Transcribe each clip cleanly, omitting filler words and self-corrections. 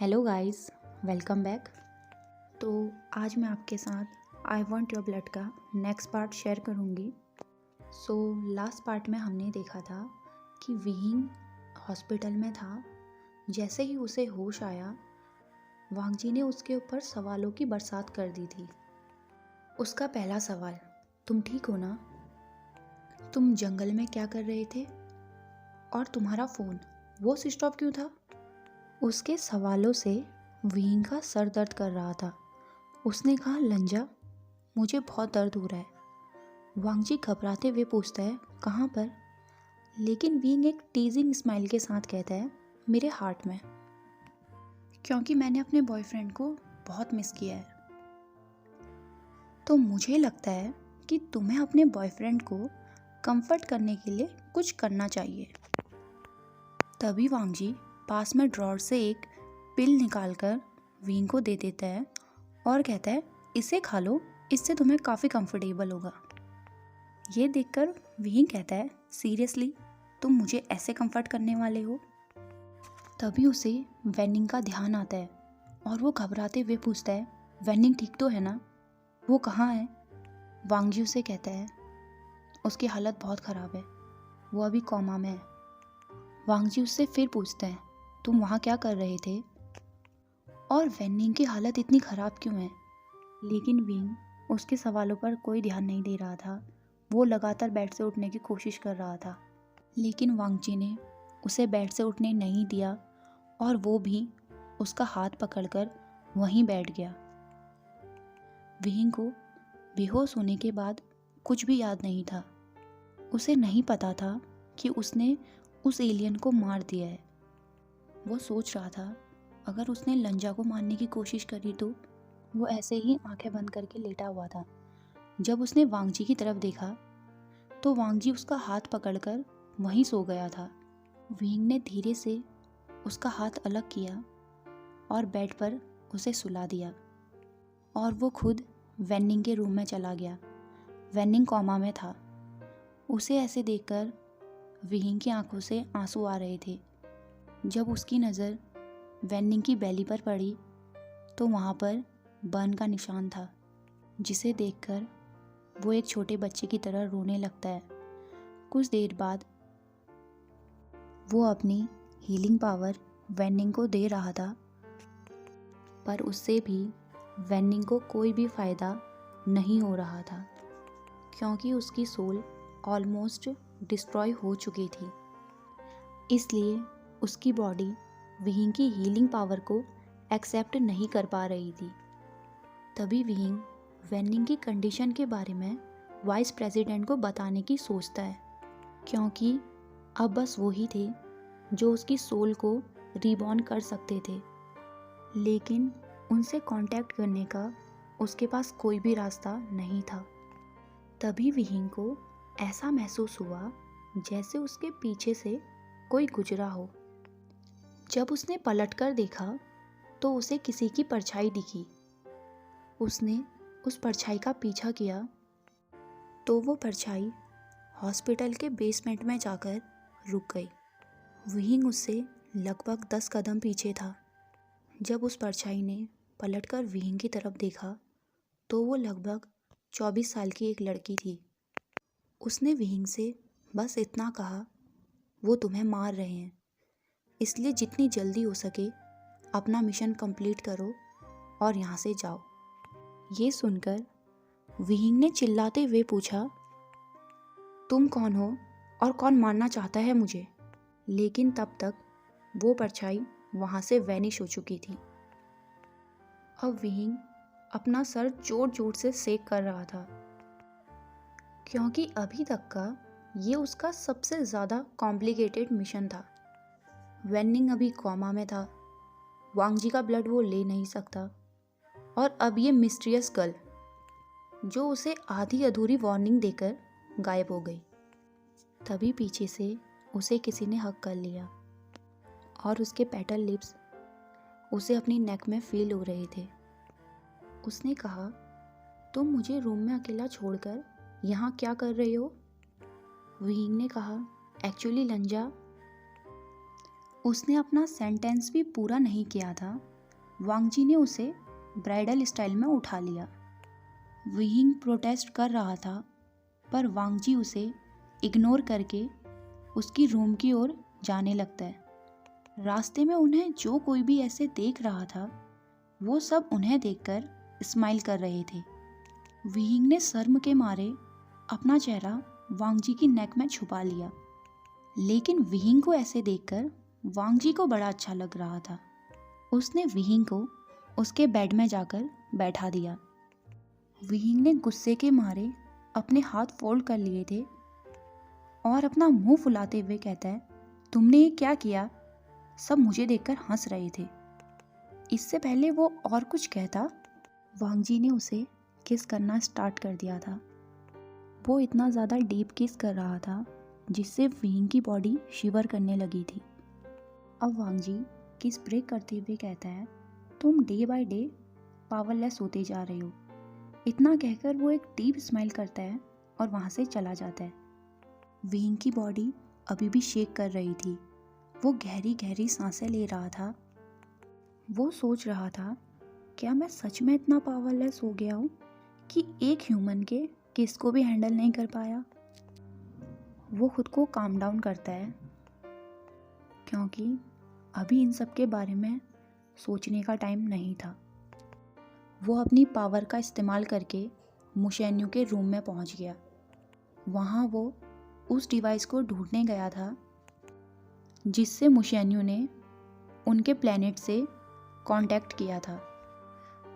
Hello guys, welcome back. तो आज मैं आपके साथ आई वांट योर ब्लड का नेक्स्ट पार्ट शेयर करूँगी। लास्ट पार्ट में हमने देखा था कि विहिंग हॉस्पिटल में था। जैसे ही उसे होश आया, वांगजी ने उसके ऊपर सवालों की बरसात कर दी थी। उसका पहला सवाल, तुम ठीक हो ना? तुम जंगल में क्या कर रहे थे? और तुम्हारा फ़ोन वो स्विच ऑफ क्यों था? उसके सवालों से विहिंग का सर दर्द कर रहा था। उसने कहा, लंजा, मुझे बहुत दर्द हो रहा है। वांगजी घबराते हुए पूछता है, कहाँ पर? लेकिन विहिंग एक टीजिंग स्माइल के साथ कहता है, मेरे हार्ट में, क्योंकि मैंने अपने बॉयफ्रेंड को बहुत मिस किया है। तो मुझे लगता है कि तुम्हें अपने बॉयफ्रेंड को कंफर्ट करने के लिए कुछ करना चाहिए। तभी वांगजी पास में ड्रॉर से एक पिल निकालकर विहिंग को दे देता है और कहता है, इसे खा लो, इससे तुम्हें काफ़ी कंफर्टेबल होगा। ये देखकर विहिंग कहता है, सीरियसली तुम मुझे ऐसे कंफर्ट करने वाले हो? तभी उसे वेनिंग का ध्यान आता है और वो घबराते हुए पूछता है, वेनिंग ठीक तो है ना? वो कहाँ है? वांगजी उसे कहता है, उसकी हालत बहुत ख़राब है, वो अभी कोमा में है। वांगजी उससे फिर पूछते हैं, तुम वहाँ क्या कर रहे थे? और वेनिंग की हालत इतनी ख़राब क्यों है? लेकिन विंग उसके सवालों पर कोई ध्यान नहीं दे रहा था। वो लगातार बेड से उठने की कोशिश कर रहा था, लेकिन वांगजी ने उसे बेड से उठने नहीं दिया और वो भी उसका हाथ पकड़कर वहीं बैठ गया। विंग को बेहोश होने के बाद कुछ भी याद नहीं था। उसे नहीं पता था कि उसने उस एलियन को मार दिया है। वो सोच रहा था, अगर उसने लंजा को मारने की कोशिश करी तो? वो ऐसे ही आंखें बंद करके लेटा हुआ था। जब उसने वांगजी की तरफ देखा तो वांगजी उसका हाथ पकड़कर वहीं सो गया था। विंग ने धीरे से उसका हाथ अलग किया और बेड पर उसे सुला दिया और वो खुद वेनिंग के रूम में चला गया। वेनिंग कोमा में था। उसे ऐसे देखकर विंग की आंखों से आंसू आ रहे थे। जब उसकी नज़र वेनिंग की बेली पर पड़ी तो वहाँ पर बर्न का निशान था, जिसे देखकर वो एक छोटे बच्चे की तरह रोने लगता है। कुछ देर बाद वो अपनी हीलिंग पावर वेनिंग को दे रहा था, पर उससे भी वेनिंग को कोई भी फ़ायदा नहीं हो रहा था, क्योंकि उसकी सोल ऑलमोस्ट डिस्ट्रॉय हो चुकी थी। इसलिए उसकी बॉडी विहिंग की हीलिंग पावर को एक्सेप्ट नहीं कर पा रही थी। तभी विहिंग वेनिंग की कंडीशन के बारे में वाइस प्रेसिडेंट को बताने की सोचता है, क्योंकि अब बस वही थे जो उसकी सोल को रीबॉर्न कर सकते थे। लेकिन उनसे कांटेक्ट करने का उसके पास कोई भी रास्ता नहीं था। तभी विहिंग को ऐसा महसूस हुआ जैसे उसके पीछे से कोई गुजरा हो। जब उसने पलटकर देखा तो उसे किसी की परछाई दिखी। उसने उस परछाई का पीछा किया तो वो परछाई हॉस्पिटल के बेसमेंट में जाकर रुक गई। विहिंग उससे लगभग 10 कदम पीछे था। जब उस परछाई ने पलटकर विहिंग की तरफ देखा तो वो लगभग 24 साल की एक लड़की थी। उसने विहिंग से बस इतना कहा, वो तुम्हें मार रहे हैं, इसलिए जितनी जल्दी हो सके अपना मिशन कंप्लीट करो और यहाँ से जाओ। ये सुनकर विहिंग ने चिल्लाते हुए पूछा, तुम कौन हो और कौन मारना चाहता है मुझे? लेकिन तब तक वो परछाई वहाँ से वैनिश हो चुकी थी। अब विहिंग अपना सर जोर जोर से सेक कर रहा था, क्योंकि अभी तक का ये उसका सबसे ज़्यादा कॉम्प्लिकेटेड मिशन था। वेनिंग अभी कोमा में था, वांगजी का ब्लड वो ले नहीं सकता, और अब ये मिस्टीरियस गर्ल जो उसे आधी अधूरी वार्निंग देकर गायब हो गई। तभी पीछे से उसे किसी ने हक कर लिया और उसके पेटल लिप्स उसे अपनी नेक में फील हो रहे थे। उसने कहा, तुम मुझे रूम में अकेला छोड़कर यहाँ क्या कर रहे हो? विहिंग ने कहा, एक्चुअली लंजा, उसने अपना सेंटेंस भी पूरा नहीं किया था, वांग जी ने उसे ब्राइडल स्टाइल में उठा लिया। विहिंग प्रोटेस्ट कर रहा था, पर वांग जी उसे इग्नोर करके उसकी रूम की ओर जाने लगता है। रास्ते में उन्हें जो कोई भी ऐसे देख रहा था, वो सब उन्हें देखकर स्माइल कर रहे थे। विहिंग ने शर्म के मारे अपना चेहरा वांग जी की नेक में छुपा लिया, लेकिन विहिंग को ऐसे देखकर वांग जी को बड़ा अच्छा लग रहा था। उसने विहिंग को उसके बेड में जाकर बैठा दिया। विहिंग ने गुस्से के मारे अपने हाथ फोल्ड कर लिए थे और अपना मुंह फुलाते हुए कहता है, तुमने ये क्या किया? सब मुझे देखकर हंस रहे थे। इससे पहले वो और कुछ कहता, वांग जी ने उसे किस करना स्टार्ट कर दिया था। वो इतना ज़्यादा डीप किस कर रहा था जिससे विहिंग की बॉडी शिवर करने लगी थी। अब वांग जी किस ब्रेक करते हुए कहता है, तुम डे बाय डे पावरलेस होते जा रहे हो। इतना कहकर वो एक डीप स्माइल करता है और वहाँ से चला जाता है। विहिंग की बॉडी अभी भी शेक कर रही थी। वो गहरी गहरी सांसें ले रहा था। वो सोच रहा था, क्या मैं सच में इतना पावरलेस हो गया हूँ कि एक ह्यूमन के किस को भी हैंडल नहीं कर पाया? वो खुद को काम डाउन करता है, क्योंकि अभी इन सब के बारे में सोचने का टाइम नहीं था। वो अपनी पावर का इस्तेमाल करके मुशेन्यू के रूम में पहुंच गया। वहाँ वो उस डिवाइस को ढूंढने गया था जिससे मुशेन्यू ने उनके प्लेनेट से कांटेक्ट किया था।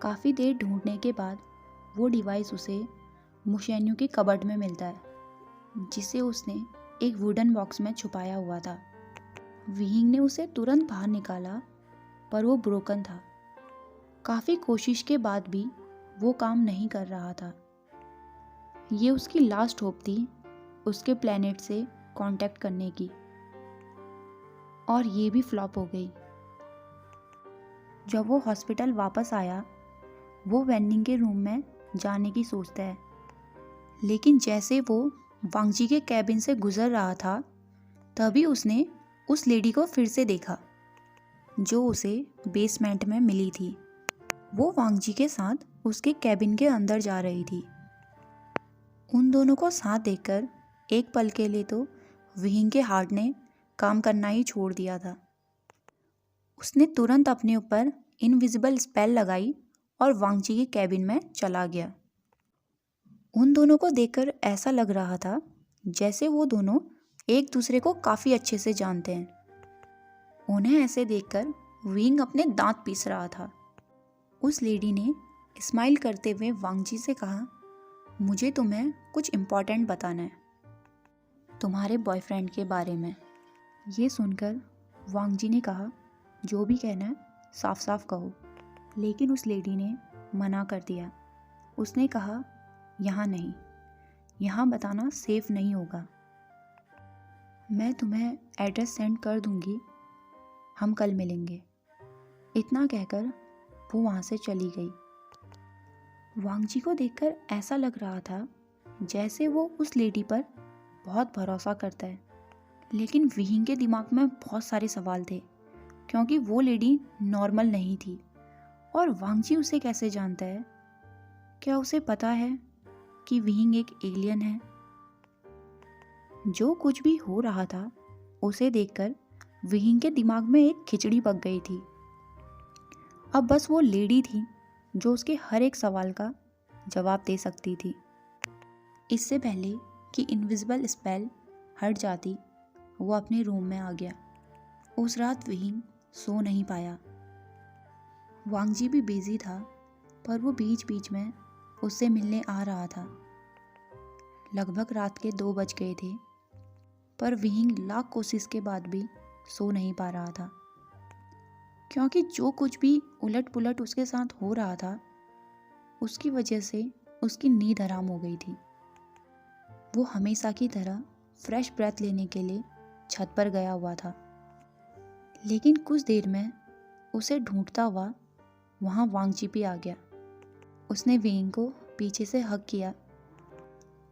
काफ़ी देर ढूंढने के बाद वो डिवाइस उसे मुशेन्यू की कबर्ड में मिलता है, जिसे उसने एक वुडन बॉक्स में छुपाया हुआ था। विहिंग ने उसे तुरंत बाहर निकाला, पर वो ब्रोकन था। काफ़ी कोशिश के बाद भी वो काम नहीं कर रहा था। ये उसकी लास्ट होप थी उसके प्लेनेट से कांटेक्ट करने की, और ये भी फ्लॉप हो गई। जब वो हॉस्पिटल वापस आया, वो वेंडिंग के रूम में जाने की सोचता है, लेकिन जैसे वो वांग जी के कैबिन से गुजर रहा था, तभी उसने उस लेडी को फिर से देखा जो उसे बेसमेंट में मिली थी। वो वांग जी के साथ उसके कैबिन के अंदर जा रही थी। उन दोनों को साथ देखकर एक पल के लिए तो विहिंग के हार्ट ने काम करना ही छोड़ दिया था। उसने तुरंत अपने ऊपर इनविजिबल स्पेल लगाई और वांग जी के कैबिन में चला गया। उन दोनों को देखकर ऐसा लग रहा था जैसे वो दोनों एक दूसरे को काफ़ी अच्छे से जानते हैं। उन्हें ऐसे देखकर विंग अपने दांत पीस रहा था। उस लेडी ने स्माइल करते हुए वांग जी से कहा, मुझे तुम्हें कुछ इम्पोर्टेंट बताना है, तुम्हारे बॉयफ्रेंड के बारे में। ये सुनकर वांग जी ने कहा, जो भी कहना है साफ साफ कहो। लेकिन उस लेडी ने मना कर दिया। उसने कहा, यहाँ नहीं, यहाँ बताना सेफ नहीं होगा। मैं तुम्हें एड्रेस सेंड कर दूँगी, हम कल मिलेंगे। इतना कहकर वो वहाँ से चली गई। वांग जी को देखकर ऐसा लग रहा था जैसे वो उस लेडी पर बहुत भरोसा करता है, लेकिन विहिंग के दिमाग में बहुत सारे सवाल थे, क्योंकि वो लेडी नॉर्मल नहीं थी। और वांग जी उसे कैसे जानता है? क्या उसे पता है कि विहिंग एक एलियन है? जो कुछ भी हो रहा था उसे देखकर विहिंग के दिमाग में एक खिचड़ी पक गई थी। अब बस वो लेडी थी जो उसके हर एक सवाल का जवाब दे सकती थी। इससे पहले कि इनविजिबल स्पेल हट जाती, वो अपने रूम में आ गया। उस रात विहिंग सो नहीं पाया। वांग जी भी बिजी था, पर वो बीच बीच में उससे मिलने आ रहा था। लगभग रात के 2 बज गए थे, पर विहिंग लाख कोशिश के बाद भी सो नहीं पा रहा था, क्योंकि जो कुछ भी उलट पुलट उसके साथ हो रहा था उसकी वजह से उसकी नींद हराम हो गई थी। वो हमेशा की तरह फ्रेश ब्रेथ लेने के लिए छत पर गया हुआ था, लेकिन कुछ देर में उसे ढूंढता हुआ वहाँ वांग जी भी आ गया। उसने विहिंग को पीछे से हग किया।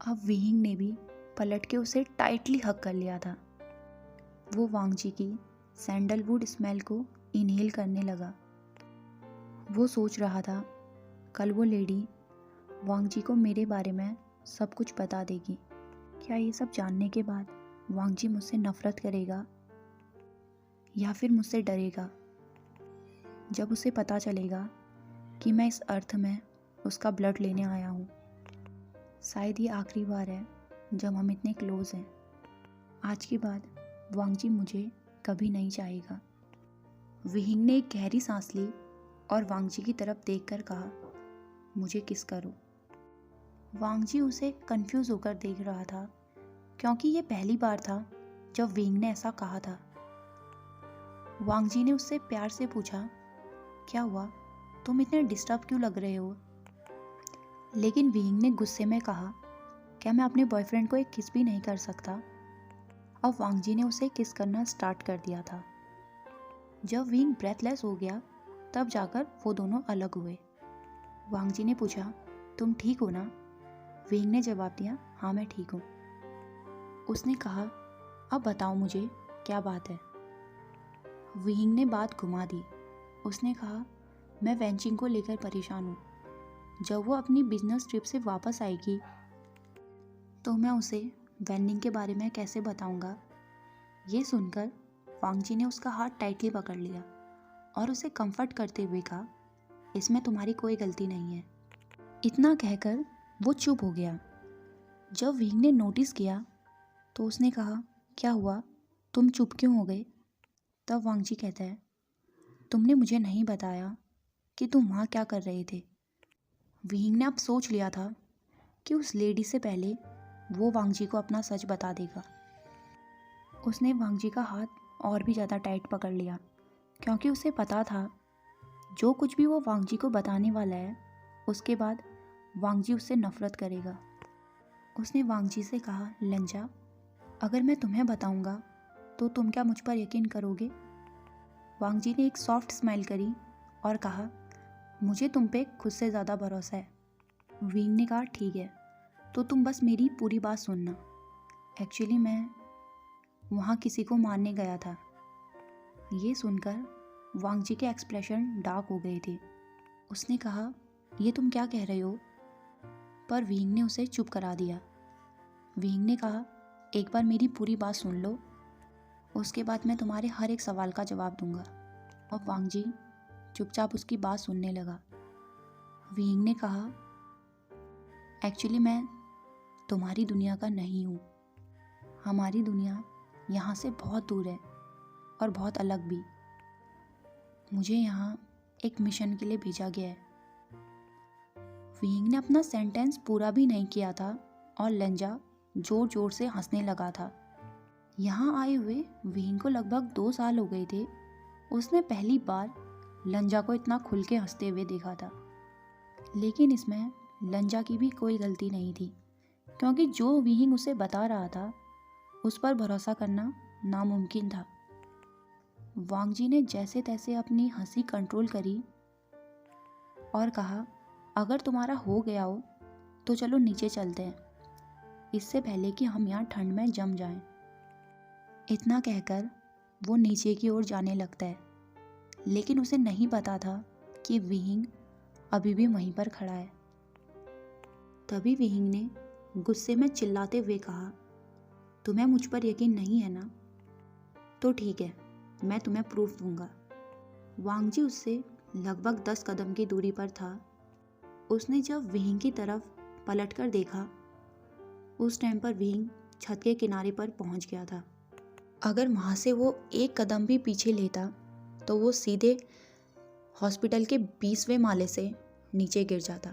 अब विहिंग ने भी पलट के उसे टाइटली हग कर लिया था। वो वांग जी की सैंडलवुड स्मेल को इनहेल करने लगा। वो सोच रहा था, कल वो लेडी वांग जी को मेरे बारे में सब कुछ बता देगी। क्या ये सब जानने के बाद वांग जी मुझसे नफरत करेगा या फिर मुझसे डरेगा? जब उसे पता चलेगा कि मैं इस अर्थ में उसका ब्लड लेने आया हूँ। शायद ये आखिरी बार है जब हम इतने क्लोज हैं। आज के बाद वांग जी मुझे कभी नहीं चाहेगा। विहिंग ने एक गहरी सांस ली और वांग जी की तरफ देखकर कहा, मुझे किस करो। वांग जी उसे कंफ्यूज होकर देख रहा था, क्योंकि ये पहली बार था जब विहिंग ने ऐसा कहा था। वांग जी ने उससे प्यार से पूछा, क्या हुआ, तुम इतने डिस्टर्ब क्यों लग रहे हो? लेकिन विहिंग ने गुस्से में कहा, क्या मैं अपने बॉयफ्रेंड को एक किस भी नहीं कर सकता? अब वांग जी ने उसे किस करना स्टार्ट कर दिया था। जब विहिंग ब्रेथलेस हो गया तब जाकर वो दोनों अलग हुए। वांग जी ने पूछा, तुम ठीक हो ना? विहिंग ने जवाब दिया, हाँ मैं ठीक हूँ। उसने कहा, अब बताओ मुझे क्या बात है? विहिंग ने बात घुमा दी। उसने कहा, मैं वेंचिंग को लेकर परेशान हूँ। जब वो अपनी बिजनेस ट्रिप से वापस आएगी तो मैं उसे वेंडिंग के बारे में कैसे बताऊंगा? ये सुनकर वांग जी ने उसका हाथ टाइटली पकड़ लिया और उसे कंफर्ट करते हुए कहा, इसमें तुम्हारी कोई गलती नहीं है। इतना कहकर वो चुप हो गया। जब विंग ने नोटिस किया तो उसने कहा, क्या हुआ, तुम चुप क्यों हो गए? तब वांग जी कहता है, तुमने मुझे नहीं बताया कि तुम वहाँ क्या कर रहे थे। विंग ने अब सोच लिया था कि उस लेडी से पहले वो वांग जी को अपना सच बता देगा। उसने वांग जी का हाथ और भी ज़्यादा टाइट पकड़ लिया, क्योंकि उसे पता था जो कुछ भी वो वांग जी को बताने वाला है उसके बाद वांग जी उससे नफरत करेगा। उसने वांग जी से कहा, लंजा, अगर मैं तुम्हें बताऊंगा तो तुम क्या मुझ पर यकीन करोगे? वांग जी ने एक सॉफ्ट स्माइल करी और कहा, मुझे तुम पे खुद से ज़्यादा भरोसा है। विंग ने कहा, ठीक है, तो तुम बस मेरी पूरी बात सुनना। एक्चुअली मैं वहाँ किसी को मारने गया था। ये सुनकर वांग जी के एक्सप्रेशन डार्क हो गए थे। उसने कहा, ये तुम क्या कह रहे हो? पर विंग ने उसे चुप करा दिया। विंग ने कहा, एक बार मेरी पूरी बात सुन लो, उसके बाद मैं तुम्हारे हर एक सवाल का जवाब दूंगा। और वांग जी चुपचाप उसकी बात सुनने लगा। विंग ने कहा, एक्चुअली मैं तुम्हारी दुनिया का नहीं हूँ। हमारी दुनिया यहाँ से बहुत दूर है और बहुत अलग भी। मुझे यहाँ एक मिशन के लिए भेजा गया है। विंग ने अपना सेंटेंस पूरा भी नहीं किया था और लंजा जोर जोर से हंसने लगा था। यहाँ आए हुए विंग को लगभग 2 साल हो गए थे। उसने पहली बार लंजा को इतना खुल के हंसते हुए देखा था। लेकिन इसमें लंजा की भी कोई गलती नहीं थी, क्योंकि जो विंग उसे बता रहा था उस पर भरोसा करना नामुमकिन था। वांग जी ने जैसे तैसे अपनी हंसी कंट्रोल करी और कहा, अगर तुम्हारा हो गया हो तो चलो नीचे चलते हैं, इससे पहले कि हम यहाँ ठंड में जम जाएं। इतना कहकर वो नीचे की ओर जाने लगता है, लेकिन उसे नहीं पता था कि विहिंग अभी भी वहीं पर खड़ा है। तभी विहिंग ने गुस्से में चिल्लाते हुए कहा, तुम्हें मुझ पर यकीन नहीं है ना? तो ठीक है, मैं तुम्हें प्रूफ दूंगा। वांग जी उससे लगभग 10 कदम की दूरी पर था। उसने जब विहिंग की तरफ पलटकर देखा, उस टाइम पर विहिंग छत के किनारे पर पहुंच गया था। अगर वहाँ से वो एक कदम भी पीछे लेता तो वो सीधे हॉस्पिटल के 20वें माले से नीचे गिर जाता।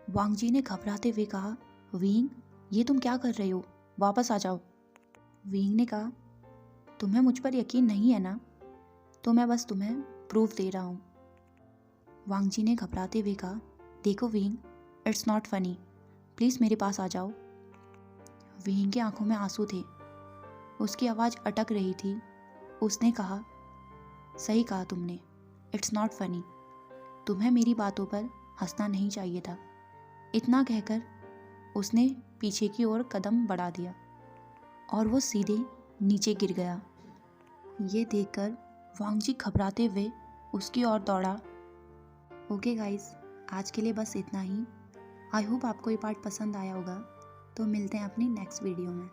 वांग जी ने घबराते हुए कहा, विहिंग, ये तुम क्या कर रहे हो? वापस आ जाओ। विहिंग ने कहा, तुम्हें मुझ पर यकीन नहीं है ना? तो मैं बस तुम्हें प्रूफ दे रहा हूँ। वांग जी ने घबराते हुए कहा, देखो विहिंग, इट्स नॉट फनी, प्लीज़ मेरे पास आ जाओ। विहिंग की आंखों में आंसू थे, उसकी आवाज़ अटक रही थी। उसने कहा, सही कहा तुमने, इट्स नॉट फनी, तुम्हें मेरी बातों पर हंसना नहीं चाहिए था। इतना कहकर उसने पीछे की ओर कदम बढ़ा दिया और वो सीधे नीचे गिर गया। ये देखकर वांग जी घबराते हुए उसकी ओर दौड़ा। ओके गाइस, आज के लिए बस इतना ही। आई होप आपको ये पार्ट पसंद आया होगा। तो मिलते हैं अपनी नेक्स्ट वीडियो में।